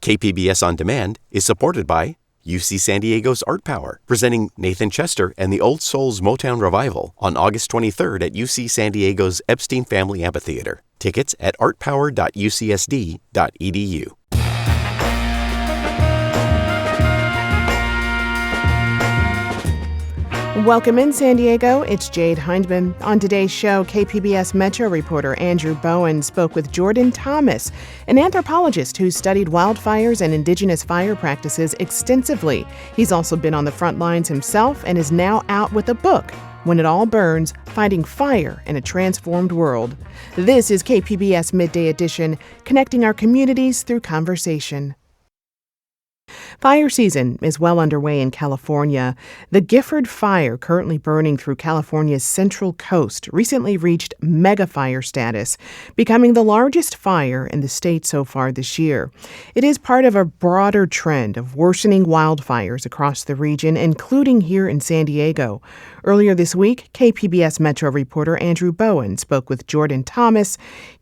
KPBS On Demand is supported by UC San Diego's Art Power, presenting Nathan Chester and the Old Souls Motown Revival on August 23rd at UC San Diego's Epstein Family Amphitheater. Tickets at artpower.ucsd.edu. Welcome in, San Diego. It's Jade Hindman. On today's show, KPBS Metro reporter Andrew Bowen spoke with Jordan Thomas, an anthropologist who studied wildfires and indigenous fire practices extensively. He's also been on the front lines himself and is now out with a book, When It All Burns, Fighting Fire in a Transformed World. This is KPBS Midday Edition, connecting our communities through conversation. Fire season is well underway in California. The Gifford Fire, currently burning through California's central coast, recently reached mega fire status, becoming the largest fire in the state so far this year. It is part of a broader trend of worsening wildfires across the region, including here in San Diego. Earlier this week, KPBS Metro reporter Andrew Bowen spoke with Jordan Thomas.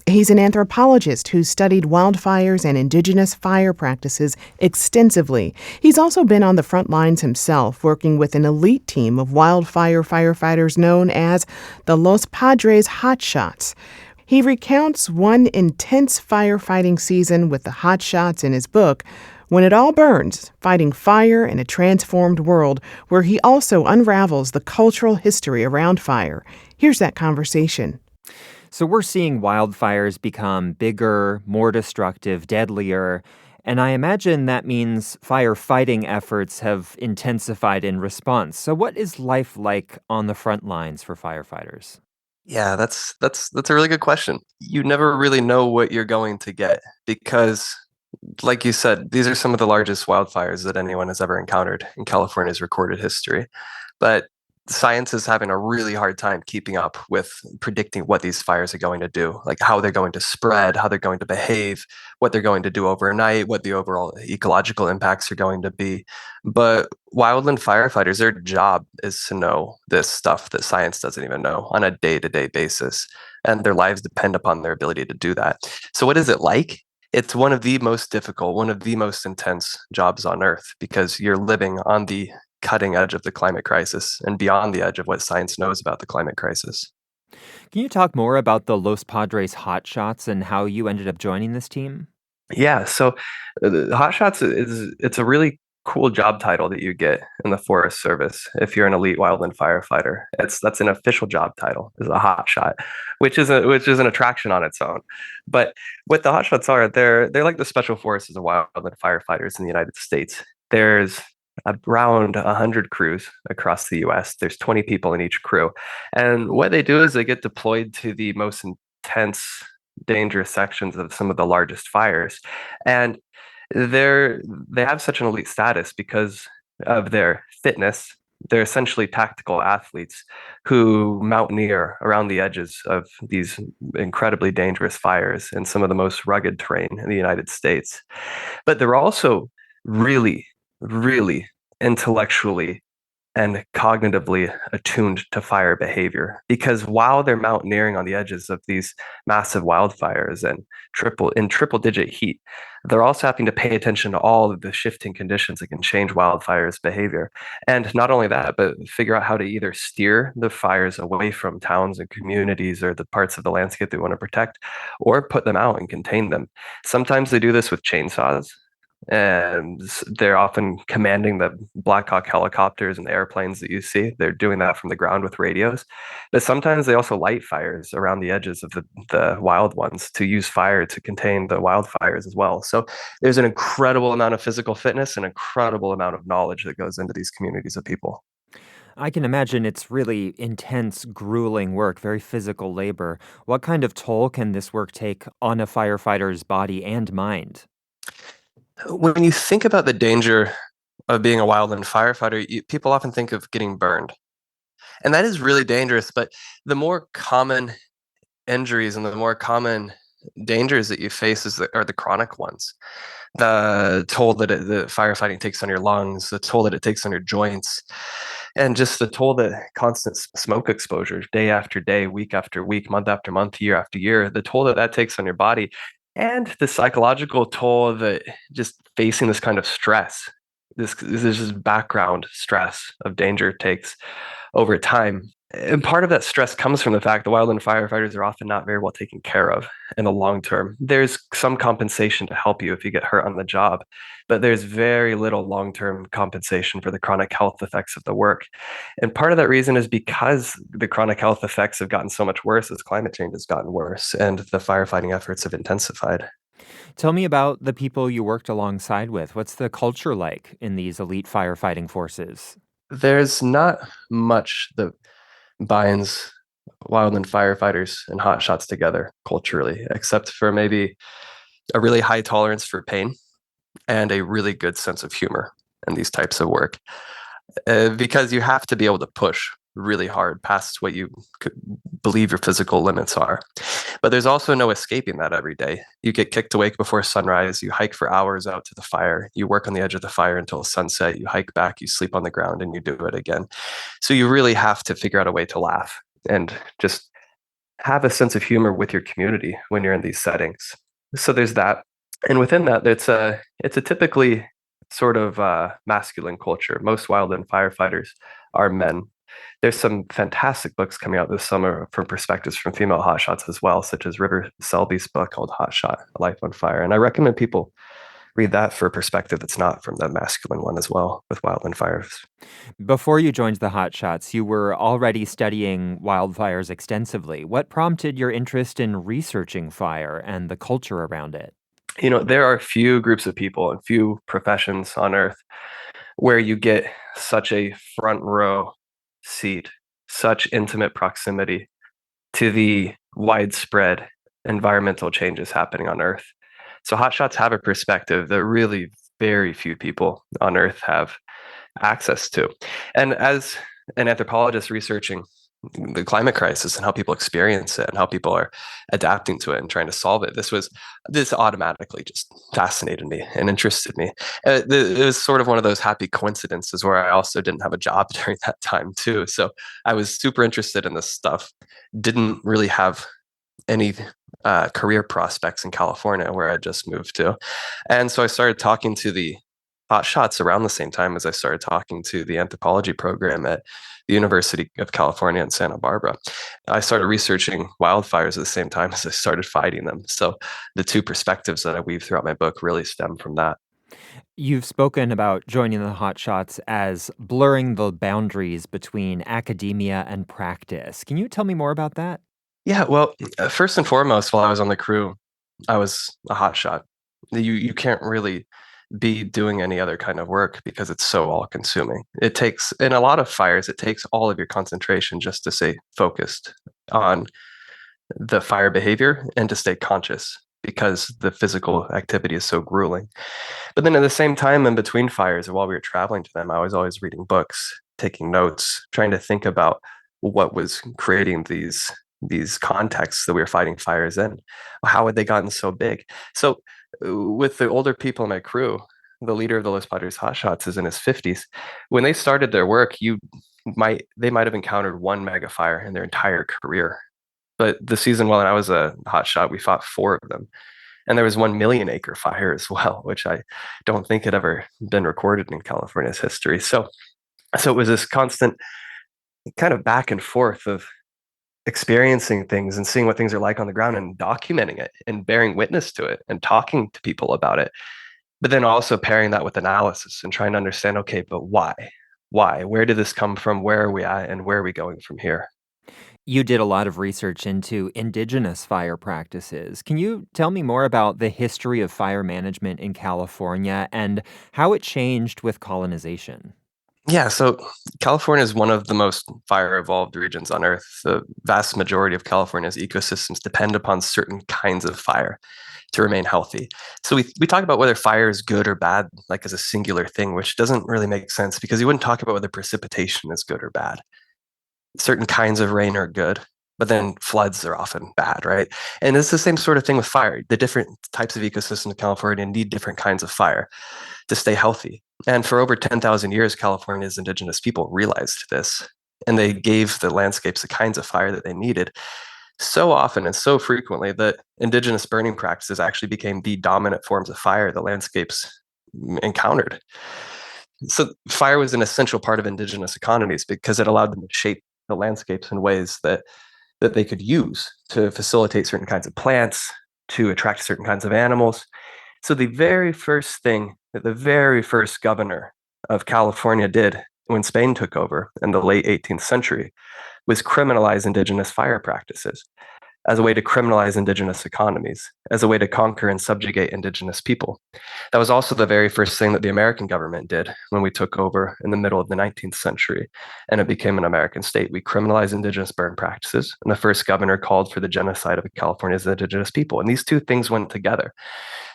He's an anthropologist who studied wildfires and indigenous fire practices extensively. He's also been on the front lines himself, working with an elite team of wildfire firefighters known as the Los Padres Hotshots. He recounts one intense firefighting season with the Hotshots in his book, When It All Burns, Fighting Fire in a Transformed World, where he also unravels the cultural history around fire. Here's that conversation. So we're seeing wildfires become bigger, more destructive, deadlier, and I imagine that means firefighting efforts have intensified in response. So what is life like on the front lines for firefighters? Yeah, that's a really good question. You never really know what you're going to get because, like you said, these are some of the largest wildfires that anyone has ever encountered in California's recorded history. But science is having a really hard time keeping up with predicting what these fires are going to do, like how they're going to spread, how they're going to behave, what they're going to do overnight, what the overall ecological impacts are going to be. But wildland firefighters, their job is to know this stuff that science doesn't even know on a day-to-day basis, and their lives depend upon their ability to do that. So what is it like? It's one of the most difficult, one of the most intense jobs on Earth because you're living on the cutting edge of the climate crisis and beyond the edge of what science knows about the climate crisis. Can you talk more about the Los Padres Hotshots and how you ended up joining this team? Yeah, so the Hotshots it's a really cool job title that you get in the Forest Service if you're an elite wildland firefighter. That's an official job title, is a hotshot, which is an attraction on its own. But what the hotshots are, they're like the special forces of wildland firefighters in the United States. There's around 100 crews across the US. There's 20 people in each crew. And what they do is they get deployed to the most intense, dangerous sections of some of the largest fires. And they have such an elite status because of their fitness. They're essentially tactical athletes who mountaineer around the edges of these incredibly dangerous fires in some of the most rugged terrain in the United States. But they're also really, really intellectually and cognitively attuned to fire behavior, because while they're mountaineering on the edges of these massive wildfires and triple digit heat, they're also having to pay attention to all of the shifting conditions that can change wildfires behavior. And not only that, but figure out how to either steer the fires away from towns and communities or the parts of the landscape they want to protect, or put them out and contain them. Sometimes they do this with chainsaws, and they're often commanding the Black Hawk helicopters and the airplanes that you see. They're doing that from the ground with radios. But sometimes they also light fires around the edges of the wild ones to use fire to contain the wildfires as well. So there's an incredible amount of physical fitness, an incredible amount of knowledge that goes into these communities of people. I can imagine it's really intense, grueling work, very physical labor. What kind of toll can this work take on a firefighter's body and mind? When you think about the danger of being a wildland firefighter, people often think of getting burned. And that is really dangerous. But the more common injuries and the more common dangers that you face are the chronic ones. The toll that the firefighting takes on your lungs, the toll that it takes on your joints, and just the toll that constant smoke exposure, day after day, week after week, month after month, year after year, the toll that takes on your body. and the psychological toll that just facing this kind of stress, this is just background stress of danger takes over time. And part of that stress comes from the fact that wildland firefighters are often not very well taken care of in the long term. There's some compensation to help you if you get hurt on the job, but there's very little long term compensation for the chronic health effects of the work. And part of that reason is because the chronic health effects have gotten so much worse as climate change has gotten worse and the firefighting efforts have intensified. Tell me about the people you worked alongside with. What's the culture like in these elite firefighting forces? There's not much that binds wildland firefighters and hotshots together culturally, except for maybe a really high tolerance for pain and a really good sense of humor in these types of work. Because you have to be able to push really hard past what you could believe your physical limits are. But there's also no escaping that every day. You get kicked awake before sunrise, you hike for hours out to the fire, you work on the edge of the fire until sunset, you hike back, you sleep on the ground, and you do it again. So you really have to figure out a way to laugh and just have a sense of humor with your community when you're in these settings. So there's that. And within that, it's a typically sort of masculine culture. Most wildland firefighters are men. There's some fantastic books coming out this summer from perspectives from female hotshots as well, such as River Selby's book called Hotshot, A Life on Fire. And I recommend people read that for a perspective that's not from the masculine one as well with wildland fires. Before you joined the Hotshots, you were already studying wildfires extensively. What prompted your interest in researching fire and the culture around it? There are few groups of people and few professions on Earth where you get such a front row seat, such intimate proximity to the widespread environmental changes happening on Earth. So hotshots have a perspective that really very few people on Earth have access to. And as an anthropologist researching the climate crisis and how people experience it and how people are adapting to it and trying to solve it, this automatically just fascinated me and interested me. It was sort of one of those happy coincidences where I also didn't have a job during that time too. So I was super interested in this stuff. Didn't really have any career prospects in California where I just moved to. And so I started talking to the hotshots around the same time as I started talking to the anthropology program at the University of California in Santa Barbara. I started researching wildfires at the same time as I started fighting them. So the two perspectives that I weave throughout my book really stem from that. You've spoken about joining the Hotshots as blurring the boundaries between academia and practice. Can you tell me more about that? Yeah, well, first and foremost, while I was on the crew, I was a hotshot. You can't really be doing any other kind of work because it's so all consuming. It takes, in a lot of fires, it takes all of your concentration just to stay focused on the fire behavior and to stay conscious because the physical activity is so grueling. But then at the same time, in between fires or while we were traveling to them, I was always reading books, taking notes, trying to think about what was creating these contexts that we were fighting fires in. How had they gotten so big? So with the older people in my crew, the leader of the Los Padres Hotshots is in his 50s. When they started their work, they might have encountered one mega fire in their entire career. But the season while I was a hotshot, we fought 4 of them. And there was 1 million acre fire as well, which I don't think had ever been recorded in California's history. So it was this constant kind of back and forth of experiencing things and seeing what things are like on the ground and documenting it and bearing witness to it and talking to people about it. But then also pairing that with analysis and trying to understand, okay, but why? Why? Where did this come from? Where are we at? And where are we going from here? You did a lot of research into indigenous fire practices. Can you tell me more about the history of fire management in California and how it changed with colonization? Yeah, so California is one of the most fire evolved regions on Earth. The vast majority of California's ecosystems depend upon certain kinds of fire to remain healthy. So we talk about whether fire is good or bad, like as a singular thing, which doesn't really make sense because you wouldn't talk about whether precipitation is good or bad. Certain kinds of rain are good, but then floods are often bad, right? And it's the same sort of thing with fire. The different types of ecosystems in California need different kinds of fire to stay healthy. And for over 10,000 years, California's indigenous people realized this, and they gave the landscapes the kinds of fire that they needed so often and so frequently that indigenous burning practices actually became the dominant forms of fire the landscapes encountered. So fire was an essential part of indigenous economies because it allowed them to shape the landscapes in ways that they could use to facilitate certain kinds of plants, to attract certain kinds of animals. So the very first thing that the very first governor of California did when Spain took over in the late 18th century was criminalize indigenous fire practices as a way to criminalize indigenous economies, as a way to conquer and subjugate indigenous people. That was also the very first thing that the American government did when we took over in the middle of the 19th century and it became an American state. We criminalized indigenous burn practices, and the first governor called for the genocide of California's indigenous people. And these two things went together.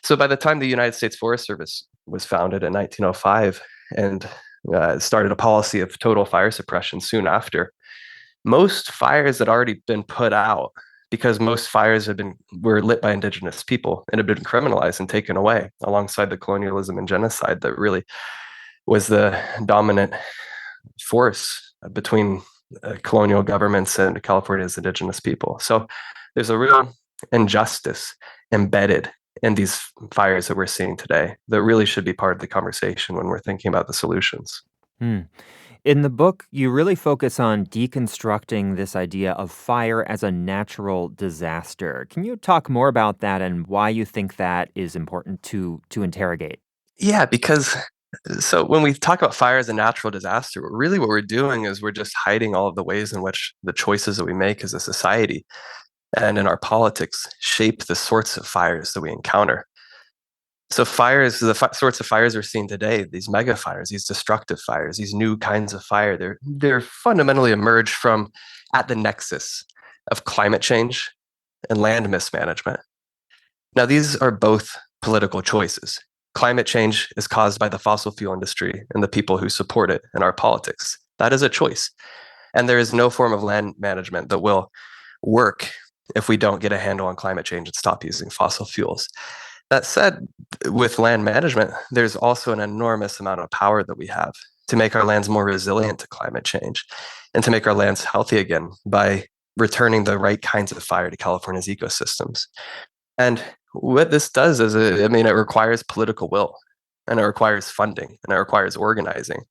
So by the time the United States Forest Service was founded in 1905 and started a policy of total fire suppression soon after, most fires had already been put out because most fires were lit by indigenous people and had been criminalized and taken away alongside the colonialism and genocide that really was the dominant force between colonial governments and California's indigenous people. So there's a real injustice embedded in these fires that we're seeing today that really should be part of the conversation when we're thinking about the solutions. Hmm. In the book, you really focus on deconstructing this idea of fire as a natural disaster. Can you talk more about that and why you think that is important to interrogate? Yeah, because so when we talk about fire as a natural disaster, really what we're doing is we're just hiding all of the ways in which the choices that we make as a society and in our politics shape the sorts of fires that we encounter. So fires, sorts of fires we're seeing today, these mega fires, these destructive fires, these new kinds of fire, they're fundamentally emerged from at the nexus of climate change and land mismanagement. Now, these are both political choices. Climate change is caused by the fossil fuel industry and the people who support it in our politics. That is a choice. And there is no form of land management that will work if we don't get a handle on climate change and stop using fossil fuels. That said, with land management, there's also an enormous amount of power that we have to make our lands more resilient to climate change and to make our lands healthy again by returning the right kinds of fire to California's ecosystems. And what this does is, it requires political will, and it requires funding, and it requires organizing.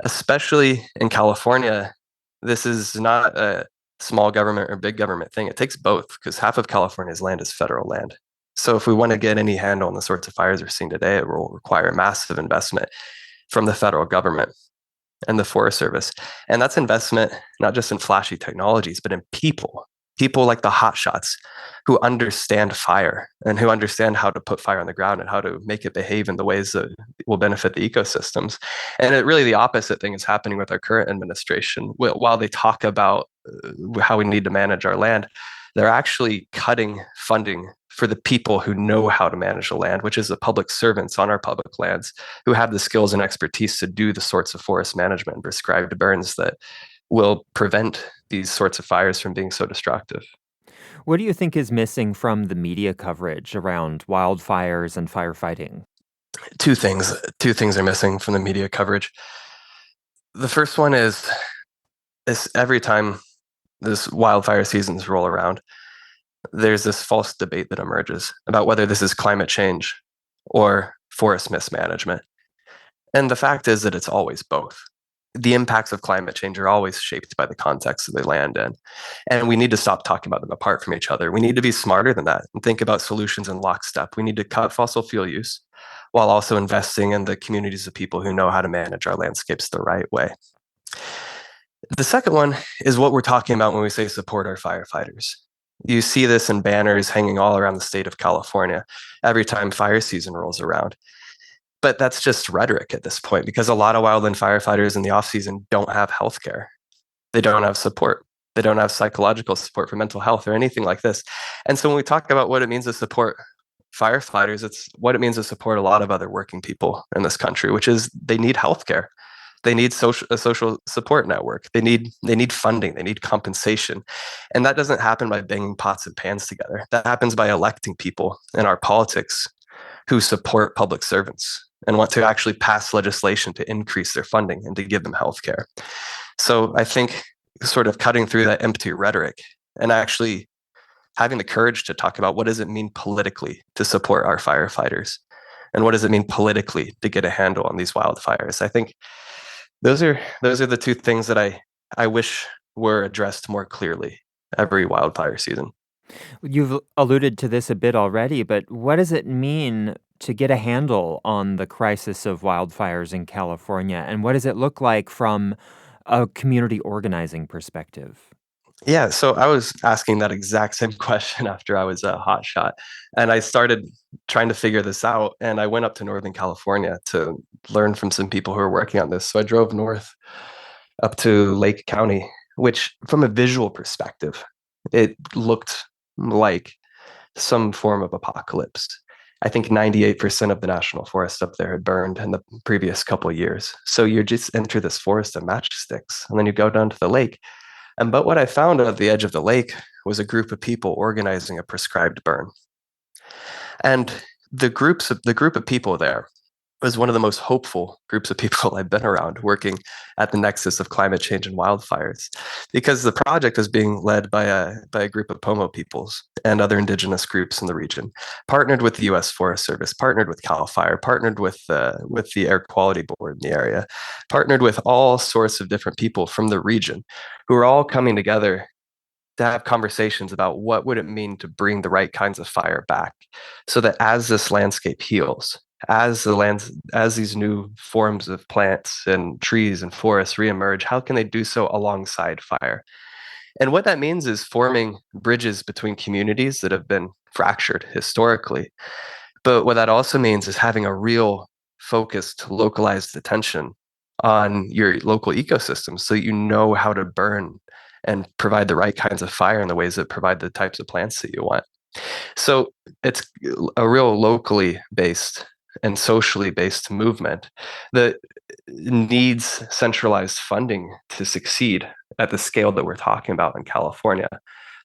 Especially in California, this is not a small government or big government thing. It takes both because half of California's land is federal land. So if we want to get any handle on the sorts of fires we're seeing today, it will require massive investment from the federal government and the Forest Service. And that's investment not just in flashy technologies, but in people like the hotshots who understand fire and who understand how to put fire on the ground and how to make it behave in the ways that will benefit the ecosystems. And really the opposite thing is happening with our current administration. While they talk about how we need to manage our land, they're actually cutting funding for the people who know how to manage the land, which is the public servants on our public lands who have the skills and expertise to do the sorts of forest management and prescribed burns that will prevent these sorts of fires from being so destructive. What do you think is missing from the media coverage around wildfires and firefighting? Two things are missing from the media coverage. The first one is every time this wildfire seasons roll around, there's this false debate that emerges about whether this is climate change or forest mismanagement. And the fact is that it's always both. The impacts of climate change are always shaped by the context that they land in. And we need to stop talking about them apart from each other. We need to be smarter than that and think about solutions in lockstep. We need to cut fossil fuel use while also investing in the communities of people who know how to manage our landscapes the right way. The second one is what we're talking about when we say support our firefighters. You see this in banners hanging all around the state of California every time fire season rolls around. But that's just rhetoric at this point because a lot of wildland firefighters in the off season don't have health care. They don't have support. They don't have psychological support for mental health or anything like this. And so when we talk about what it means to support firefighters, it's what it means to support a lot of other working people in this country, which is they need health care. They need a social support network. They need funding. They need compensation. And that doesn't happen by banging pots and pans together. That happens by electing people in our politics who support public servants and want to actually pass legislation to increase their funding and to give them health care. So I think sort of cutting through that empty rhetoric and actually having the courage to talk about what does it mean politically to support our firefighters, and what does it mean politically to get a handle on these wildfires. I think those are the two things that I wish were addressed more clearly every wildfire season. You've alluded to this a bit already, but what does it mean to get a handle on the crisis of wildfires in California? And what does it look like from a community organizing perspective? Yeah, so I was asking that exact same question after I was a hotshot, and I started trying to figure this out. And I went up to Northern California to learn from some people who are working on this. So I drove north up to Lake County, which, from a visual perspective, it looked like some form of apocalypse. I think 98% of the national forest up there had burned in the previous couple of years. So you just enter this forest of matchsticks, and then you go down to the lake. But what I found at the edge of the lake was a group of people organizing a prescribed burn. And the group of people there was one of the most hopeful groups of people I've been around, working at the nexus of climate change and wildfires, because the project is being led by a group of Pomo peoples and other indigenous groups in the region, partnered with the U.S. Forest Service, partnered with CAL FIRE, partnered with the Air Quality Board in the area, partnered with all sorts of different people from the region, who are all coming together to have conversations about what would it mean to bring the right kinds of fire back, so that as this landscape heals, as these new forms of plants and trees and forests reemerge, how can they do so alongside fire? And what that means is forming bridges between communities that have been fractured historically. But what that also means is having a real focused, localized attention on your local ecosystem, so you know how to burn and provide the right kinds of fire in the ways that provide the types of plants that you want. So it's a real locally based and socially based movement that needs centralized funding to succeed at the scale that we're talking about in California,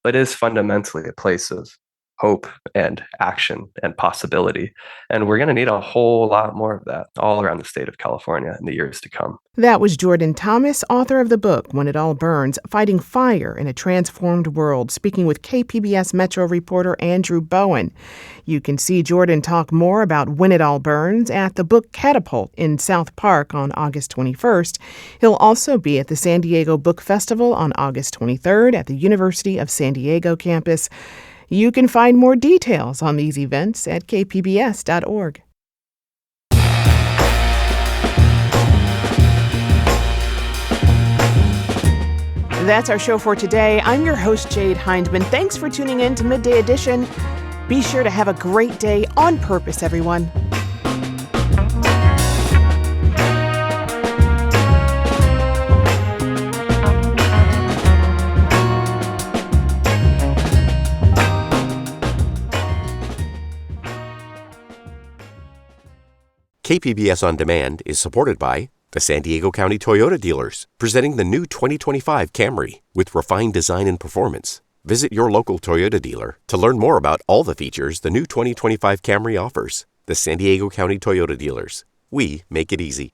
but is fundamentally a place of hope and action and possibility. And we're going to need a whole lot more of that all around the state of California in the years to come. That was Jordan Thomas, author of the book When It All Burns, Fighting Fire in a Transformed World, speaking with KPBS Metro reporter Andrew Bowen. You can see Jordan talk more about When It All Burns at the book Catapult in South Park on August 21st. He'll also be at the San Diego Book Festival on August 23rd at the University of San Diego campus. You can find more details on these events at kpbs.org. That's our show for today. I'm your host, Jade Hindman. Thanks for tuning in to Midday Edition. Be sure to have a great day on purpose, everyone. KPBS On Demand is supported by the San Diego County Toyota dealers, presenting the new 2025 Camry with refined design and performance. Visit your local Toyota dealer to learn more about all the features the new 2025 Camry offers. The San Diego County Toyota dealers. We make it easy.